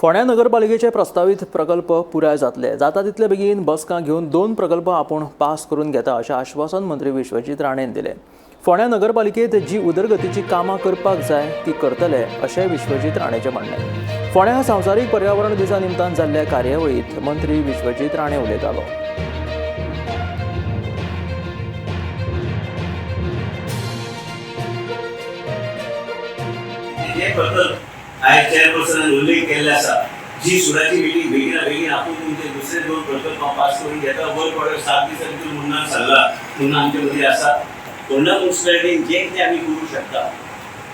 फोंड्या नगरपालिकेचे प्रस्तावित प्रकल्प पुराय जाता तितले बेगीन बसका घेऊन 2 प्रकल्प आपण पास करून घेता अशें आश्वासन मंत्री विश्वजीत राणेन दिले। फोंड्या नगरपालिकेत जी उदरगतीची कामां करपाक जाय ती करतले अशें विश्वजीत राणेचें म्हणणें। फोंड्या संवसारीक पर्यावरण दिसा निमतान जाल्ल्या कार्यावळीत मंत्री विश्वजीत राणे उलयतालो। आयज चेअरपर्सनान उल्लेख केल्ले आसा जी सुडाची मिटींग बेगीन आपूण तुमचे दुसरे 2 प्रकल्प पास करून घेता। वर्क ऑर्डर 7 दिसां भितर मुन्नार सरला म्हणून आमचे मदीं आसा। फोंडा म्युनिसिपालिटीन जें कितें आमी करूं शकता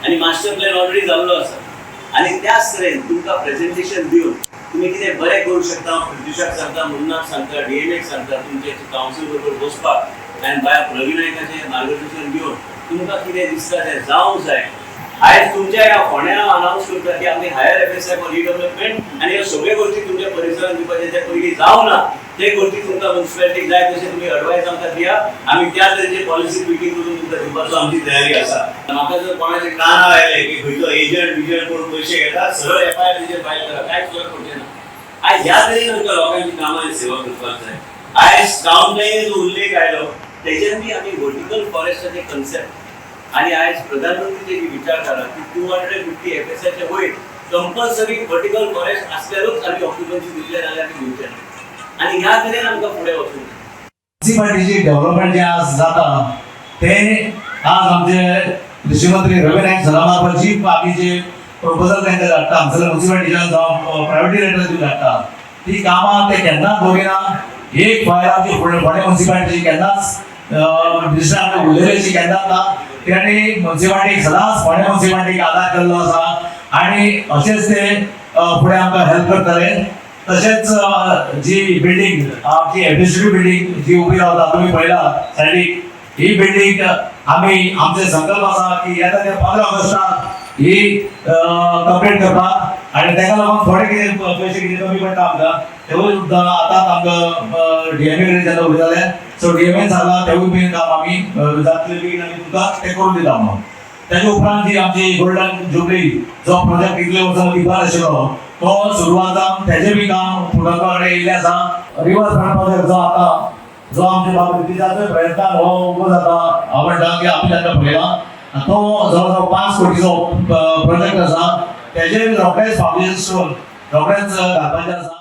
आनी मास्टर प्लॅन ऑलरेडी जाल्लो आसा आनी त्याच तरेन तुमकां प्रेझेंटेशन दिवन तुमी कितें बरें करूं शकता प्रत्युशाक सांगता, मुन्नार सांगता, डीएमएक सांगता, तुमचे कावन्सिल बरोबर बसपाक आनी भायर प्रवीण नायकाचें मार्गदर्शन घेवन तुमकां कितें दिसता तें जावंक जाय। आज तुमच्या ह्या फोंड्या अनाउन्स करता की आमी हायर एफएसआय फॉर रिडेव्हलपमेंट आनी ह्या सगळ्यो गोष्टी तुमच्या परिसरात दिवपाचे जे पयलीं जावना ते गोष्टी तुमकां म्युनिसिपालिटीक जाय तशें तुमी एडवायस आमकां दिया। आमी त्या तरेची पॉलिसी मिटींग करून तुमकां दिवपाचो आमची तयारी आसा। म्हाका जर कोणाचे कान आयले की खंयचो एजंट कोण पयशे घेता सरळ एफआयआर तेजेर फायल करा, कांयच फरक पडचे ना। आज ह्या तरेन आमकां लोकांची कामां सेवा करपाक जाय। आयज कावन्सिलान जो उल्लेख आयलो तेजेर बी आमी वर्टिकल फॉरेस्टाचे कन्सेप्ट आणि आज प्रधानमंत्रीचे विचार करा की 250 एफएसआयचे वयर कंपल्सरी वर्टिकल फॉरेस्ट असल्यारूच आम्ही ऑक्युपन्सी दिले जाल्यार आमी घेवचे ना आणि ह्या तरेन आमकां फुडें वचूंक म्युनिसिपालिटीची डेव्हलपमेंट जे आज जाता ते आज आमचे कृषी मंत्री रवी नाईक सरा मार्फत जी आमी जे प्रपोजल तांकां धाडटा आमच्या म्युनिसिपालिटीच्या जावं प्रायव्हेट धाडटा ती कामां ते केन्नाच दोगिना। एक फायल आमची फोंड्या म्युनिसिपालिटीची केन्नाच दिसता उलयलेची केन्नाच ना। त्यांनी म्युनिसिपालिटीक सदांच फोंड्या म्युनिसिपालिटीक आदार केल्लो आसा आनी अशेंच ते फुडें आमकां हेल्प करतले। तशेंच जी बिल्डींग आमची एडमिनिस्ट्रेटिव्ह बिल्डींग जी उबी रावता तुमी पळयला सायडीक ही बिल्डींग आमी आमचे संकल्प आसा की येता त्या 15 ऑगस्टाक ही कंप्लीट करपाक आनी ताका लागून थोडे कितें पयशे कितें कमी पडटा आमकां तेवूय सुद्दां आतां आमकां डीएमए कडेन जेन्ना उलयताले सो डीएमएन सांगला तेवूय बीन काम आमी जातले बेगीन आमी तुमकां ते करून दिता म्हणून। तेजे उपरांत जी आमची गोल्डन जुबली जो प्रोजेक्ट इतले वर्सां दिवपाक आशिल्लो तो सुरवात जावन तेजें बी काम फुडारपा कडेन येयल्लें आसा। रिवर फ्रंट प्रोजेक्ट जो आतां जो आमचे बाबतीच्या प्रयत्नान हो उबो जाता हांव म्हणटा की आमी ताका पळयला तो जवळ 5 कोटीचो प्रोजेक्ट आसा। तेजेर रोखडेच फावंडेशन स्टोन रोखडेच घालपाचें आसा।